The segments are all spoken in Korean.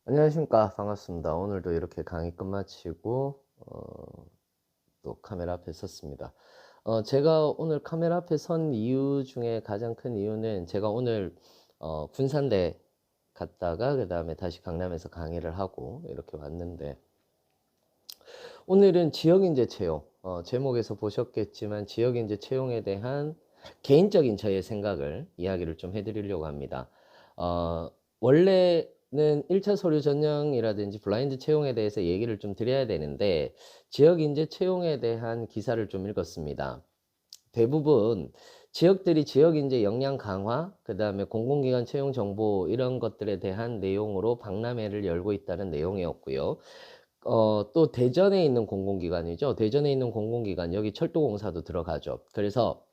안녕하십니까. 반갑습니다. 오늘도 이렇게 강의 끝마치고 또 카메라 앞에 섰습니다. 제가 오늘 카메라 앞에 선 이유 중에 가장 큰 이유는 제가 오늘 군산대 갔다가 그 다음에 다시 강남에서 강의를 하고 이렇게 왔는데, 오늘은 지역인재 채용, 제목에서 보셨겠지만 지역인재 채용에 대한 개인적인 저의 생각을 이야기를 좀 해드리려고 합니다. 원래는 1차 서류 전형이라든지 블라인드 채용에 대해서 얘기를 좀 드려야 되는데, 지역인재 채용에 대한 기사를 좀 읽었습니다. 대부분 지역들이 지역인재 역량 강화, 그 다음에 공공기관 채용 정보 이런 것들에 대한 내용으로 박람회를 열고 있다는 내용이었고요. 또 대전에 있는 공공기관이죠. 대전에 있는 공공기관, 여기 철도공사도 들어가죠. 그래서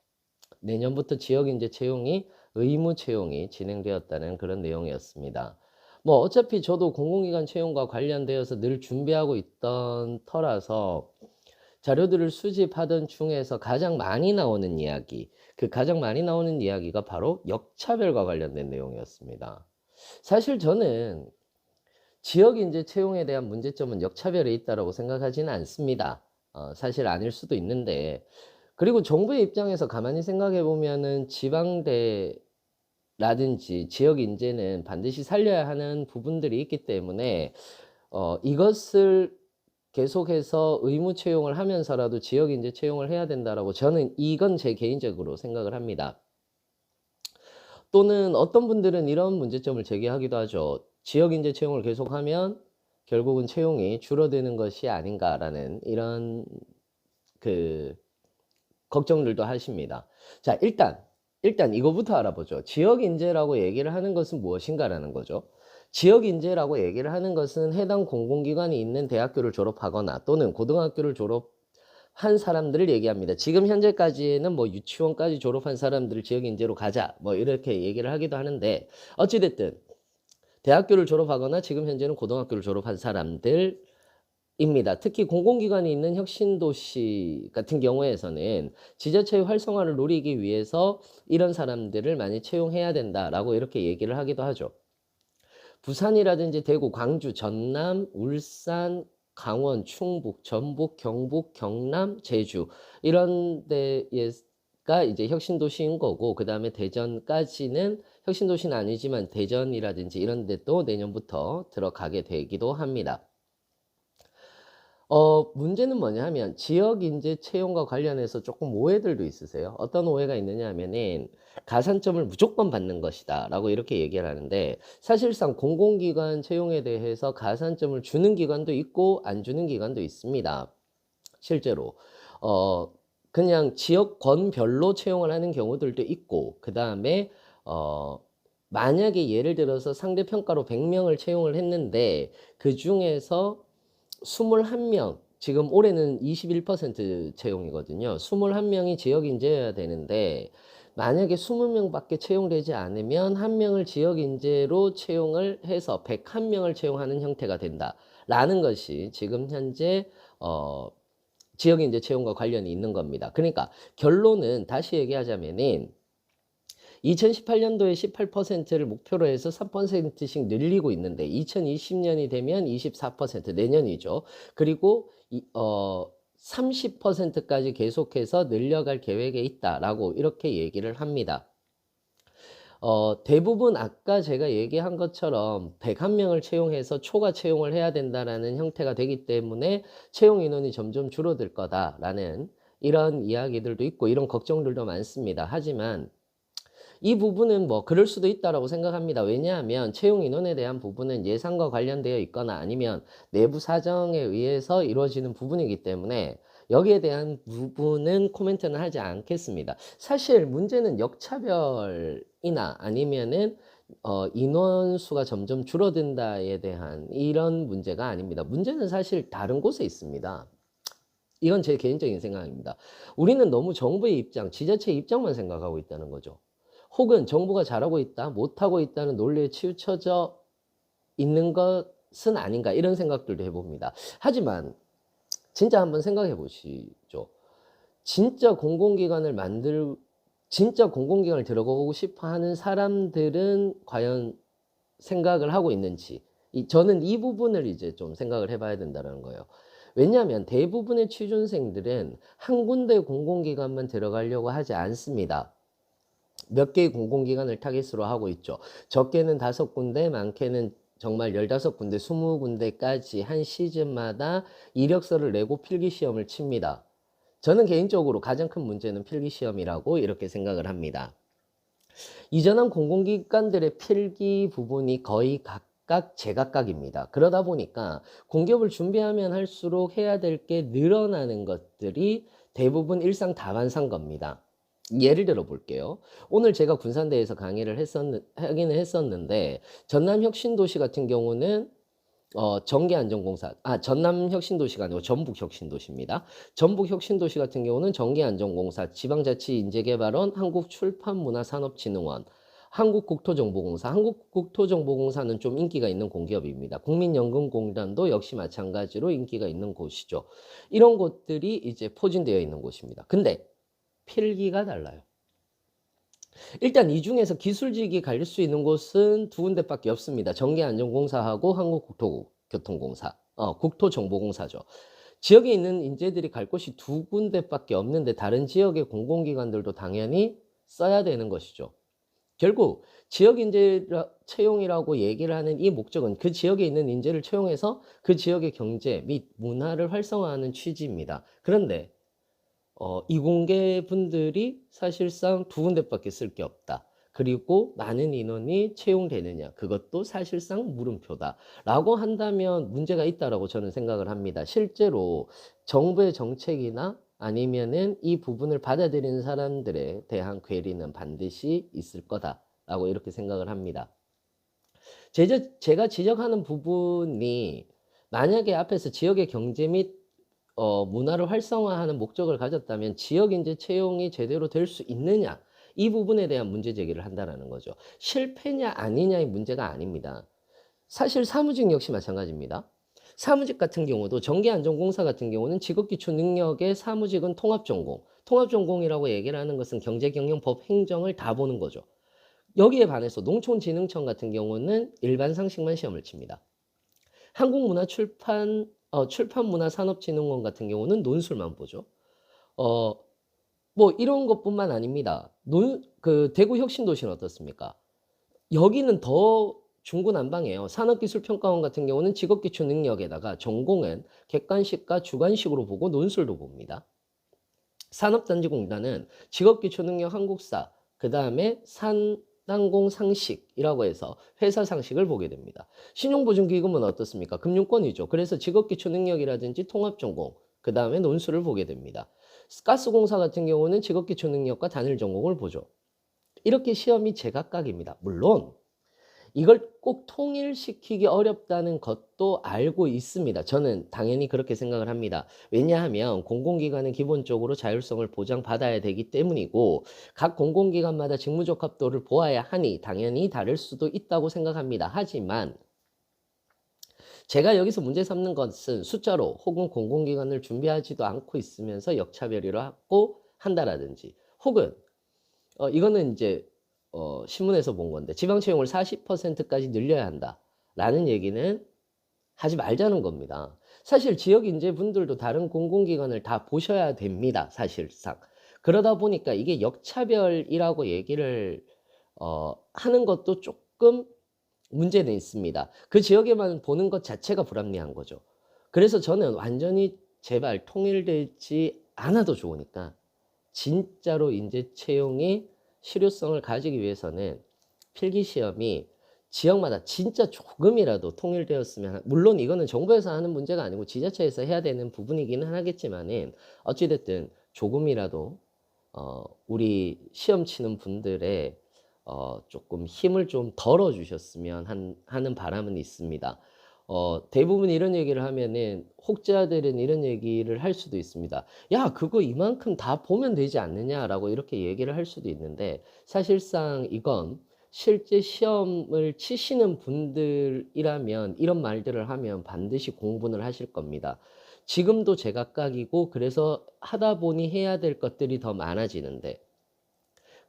내년부터 지역인재 채용이 의무 채용이 진행되었다는 그런 내용이었습니다. 뭐 어차피 저도 공공기관 채용과 관련되어서 늘 준비하고 있던 터라서 자료들을 수집하던 중에서 가장 많이 나오는 이야기, 그 가장 많이 나오는 이야기가 바로 역차별과 관련된 내용이었습니다. 사실 저는 지역인재 채용에 대한 문제점은 역차별에 있다고 생각하지는 않습니다. 사실 아닐 수도 있는데, 그리고 정부의 입장에서 가만히 생각해 보면은 지방대라든지 지역 인재는 반드시 살려야 하는 부분들이 있기 때문에 이것을 계속해서 의무 채용을 하면서라도 지역 인재 채용을 해야 된다라고 저는 이건 제 개인적으로 생각을 합니다. 또는 어떤 분들은 이런 문제점을 제기하기도 하죠. 지역 인재 채용을 계속하면 결국은 채용이 줄어드는 것이 아닌가라는 이런 걱정들도 하십니다. 자, 일단 이거부터 알아보죠. 지역 인재라고 얘기를 하는 것은 무엇인가라는 거죠. 지역 인재라고 얘기를 하는 것은 해당 공공기관이 있는 대학교를 졸업하거나 또는 고등학교를 졸업한 사람들을 얘기합니다. 지금 현재까지는 뭐 유치원까지 졸업한 사람들을 지역 인재로 가자, 뭐 이렇게 얘기를 하기도 하는데, 어찌됐든 대학교를 졸업하거나 지금 현재는 고등학교를 졸업한 사람들 입니다. 특히 공공기관이 있는 혁신도시 같은 경우에서는 지자체의 활성화를 노리기 위해서 이런 사람들을 많이 채용해야 된다라고 이렇게 얘기를 하기도 하죠. 부산이라든지 대구, 광주, 전남, 울산, 강원, 충북, 전북, 경북, 경남, 제주 이런 데가 이제 혁신도시인 거고, 그 다음에 대전까지는 혁신도시는 아니지만 대전이라든지 이런 데도 내년부터 들어가게 되기도 합니다. 문제는 뭐냐 하면 지역 인재 채용과 관련해서 조금 오해들도 있으세요. 어떤 오해가 있느냐 하면은 가산점을 무조건 받는 것이다 라고 이렇게 얘기를 하는데, 사실상 공공기관 채용에 대해서 가산점을 주는 기관도 있고 안 주는 기관도 있습니다. 실제로 그냥 지역권별로 채용을 하는 경우들도 있고, 그 다음에 만약에 예를 들어서 상대평가로 100명을 채용을 했는데 그 중에서 21명, 지금 올해는 21% 채용이거든요. 21명이 지역인재여야 되는데 만약에 20명밖에 채용되지 않으면 1명을 지역인재로 채용을 해서 101명을 채용하는 형태가 된다라는 것이 지금 현재 지역인재 채용과 관련이 있는 겁니다. 그러니까 결론은 다시 얘기하자면은 2018년도에 18%를 목표로 해서 3%씩 늘리고 있는데 2020년이 되면 24%, 내년이죠. 그리고 30%까지 계속해서 늘려갈 계획에 있다라고 이렇게 얘기를 합니다. 대부분 아까 제가 얘기한 것처럼 101명을 채용해서 초과 채용을 해야 된다라는 형태가 되기 때문에 채용 인원이 점점 줄어들 거다라는 이런 이야기들도 있고 이런 걱정들도 많습니다. 하지만 이 부분은 뭐 그럴 수도 있다라고 생각합니다. 왜냐하면 채용 인원에 대한 부분은 예산과 관련되어 있거나 아니면 내부 사정에 의해서 이루어지는 부분이기 때문에 여기에 대한 부분은 코멘트는 하지 않겠습니다. 사실 문제는 역차별이나 아니면은 인원수가 점점 줄어든다에 대한 이런 문제가 아닙니다. 문제는 사실 다른 곳에 있습니다. 이건 제 개인적인 생각입니다. 우리는 너무 정부의 입장, 지자체의 입장만 생각하고 있다는 거죠. 혹은 정부가 잘하고 있다, 못하고 있다는 논리에 치우쳐져 있는 것은 아닌가, 이런 생각들도 해봅니다. 하지만 진짜 한번 생각해 보시죠. 진짜 공공기관을 진짜 공공기관을 들어가고 싶어 하는 사람들은 과연 생각을 하고 있는지, 저는 이 부분을 이제 좀 생각을 해봐야 된다는 거예요. 왜냐하면 대부분의 취준생들은 한 군데 공공기관만 들어가려고 하지 않습니다. 몇 개의 공공기관을 타깃으로 하고 있죠. 적게는 5군데, 많게는 정말 15군데, 20군데까지 한 시즌마다 이력서를 내고 필기시험을 칩니다. 저는 개인적으로 가장 큰 문제는 필기시험이라고 이렇게 생각을 합니다. 이전한 공공기관들의 필기 부분이 거의 각각 제각각입니다. 그러다 보니까 공기업을 준비하면 할수록 해야 될 게 늘어나는 것들이 대부분 일상다반사인 겁니다. 예를 들어 볼게요. 오늘 제가 군산대에서 강의를 하기는 했었는데, 전남혁신도시 같은 경우는 전기안전공사, 전남혁신도시가 아니고 전북혁신도시입니다. 전북혁신도시 같은 경우는 전기안전공사, 지방자치인재개발원, 한국출판문화산업진흥원, 한국국토정보공사. 한국국토정보공사는 좀 인기가 있는 공기업입니다. 국민연금공단도 역시 마찬가지로 인기가 있는 곳이죠. 이런 곳들이 이제 포진되어 있는 곳입니다. 근데 필기가 달라요. 일단 이 중에서 기술직이 갈 수 있는 곳은 2군데밖에 없습니다. 전기안전공사하고 한국국토교통공사, 국토정보공사죠. 지역에 있는 인재들이 갈 곳이 2군데밖에 없는데 다른 지역의 공공기관들도 당연히 써야 되는 것이죠. 결국 지역인재 채용이라고 얘기를 하는 이 목적은 그 지역에 있는 인재를 채용해서 그 지역의 경제 및 문화를 활성화하는 취지입니다. 그런데 이공계 분들이 사실상 2군데밖에 쓸 게 없다. 그리고 많은 인원이 채용되느냐, 그것도 사실상 물음표다 라고 한다면 문제가 있다라고 저는 생각을 합니다. 실제로 정부의 정책이나 아니면은 이 부분을 받아들이는 사람들에 대한 괴리는 반드시 있을 거다라고 이렇게 생각을 합니다. 제가 지적하는 부분이 만약에 앞에서 지역의 경제 및 문화를 활성화하는 목적을 가졌다면 지역인재 채용이 제대로 될 수 있느냐, 이 부분에 대한 문제 제기를 한다는 거죠. 실패냐 아니냐의 문제가 아닙니다. 사실 사무직 역시 마찬가지입니다. 사무직 같은 경우도 전기안전공사 같은 경우는 직업기초 능력의 사무직은 통합전공, 통합전공이라고 얘기를 하는 것은 경제, 경영, 법, 행정을 다 보는 거죠. 여기에 반해서 농촌진흥청 같은 경우는 일반 상식만 시험을 칩니다. 출판문화산업진흥원 같은 경우는 논술만 보죠. 뭐 이런 것뿐만 아닙니다. 대구혁신도시는 어떻습니까? 여기는 더 중구난방이에요. 산업기술평가원 같은 경우는 직업기초 능력에다가 전공은 객관식과 주관식으로 보고 논술도 봅니다. 산업단지공단은 직업기초 능력 한국사, 그 다음에 산단공 상식이라고 해서 회사 상식을 보게 됩니다. 신용보증기금은 어떻습니까? 금융권이죠. 그래서 직업기초 능력이라든지 통합전공, 그 다음에 논술을 보게 됩니다. 가스공사 같은 경우는 직업기초 능력과 단일 전공을 보죠. 이렇게 시험이 제각각입니다. 물론 이걸 꼭 통일시키기 어렵다는 것도 알고 있습니다. 저는 당연히 그렇게 생각을 합니다. 왜냐하면 공공기관은 기본적으로 자율성을 보장받아야 되기 때문이고 각 공공기관마다 직무적합도를 보아야 하니 당연히 다를 수도 있다고 생각합니다. 하지만 제가 여기서 문제 삼는 것은 숫자로 혹은 공공기관을 준비하지도 않고 있으면서 역차별이라 하고 한다라든지 혹은 이거는 이제 신문에서 본 건데 지방 채용을 40%까지 늘려야 한다라는 얘기는 하지 말자는 겁니다. 사실 지역 인재분들도 다른 공공기관을 다 보셔야 됩니다. 사실상. 그러다 보니까 이게 역차별이라고 얘기를 하는 것도 조금 문제는 있습니다. 그 지역에만 보는 것 자체가 불합리한 거죠. 그래서 저는 완전히 제발 통일되지 않아도 좋으니까 진짜로 인재 채용이 실효성을 가지기 위해서는 필기시험이 지역마다 진짜 조금이라도 통일되었으면, 물론 이거는 정부에서 하는 문제가 아니고 지자체에서 해야 되는 부분이기는 하겠지만은 어찌됐든 조금이라도 우리 시험 치는 분들의 조금 힘을 좀 덜어 주셨으면 하는 바람은 있습니다. 대부분 이런 얘기를 하면은 혹자들은 이런 얘기를 할 수도 있습니다. 야, 그거 이만큼 다 보면 되지 않느냐라고 이렇게 얘기를 할 수도 있는데 사실상 이건 실제 시험을 치시는 분들이라면 이런 말들을 하면 반드시 공부를 하실 겁니다. 지금도 제각각이고 그래서 하다 보니 해야 될 것들이 더 많아지는데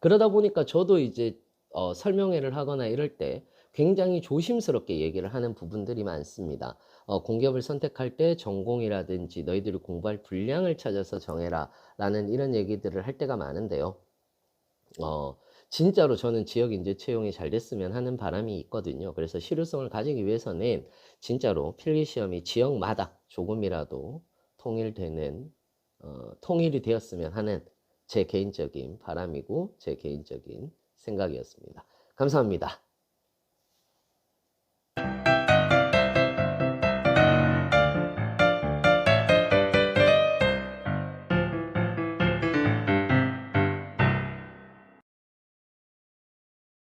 그러다 보니까 저도 이제 설명회를 하거나 이럴 때 굉장히 조심스럽게 얘기를 하는 부분들이 많습니다. 공기업을 선택할 때 전공이라든지 너희들이 공부할 분량을 찾아서 정해라 라는 이런 얘기들을 할 때가 많은데요. 진짜로 저는 지역 인재 채용이 잘 됐으면 하는 바람이 있거든요. 그래서 실효성을 가지기 위해서는 진짜로 필기 시험이 지역마다 조금이라도 통일되는, 통일이 되었으면 하는 제 개인적인 바람이고 제 개인적인 생각이었습니다. 감사합니다.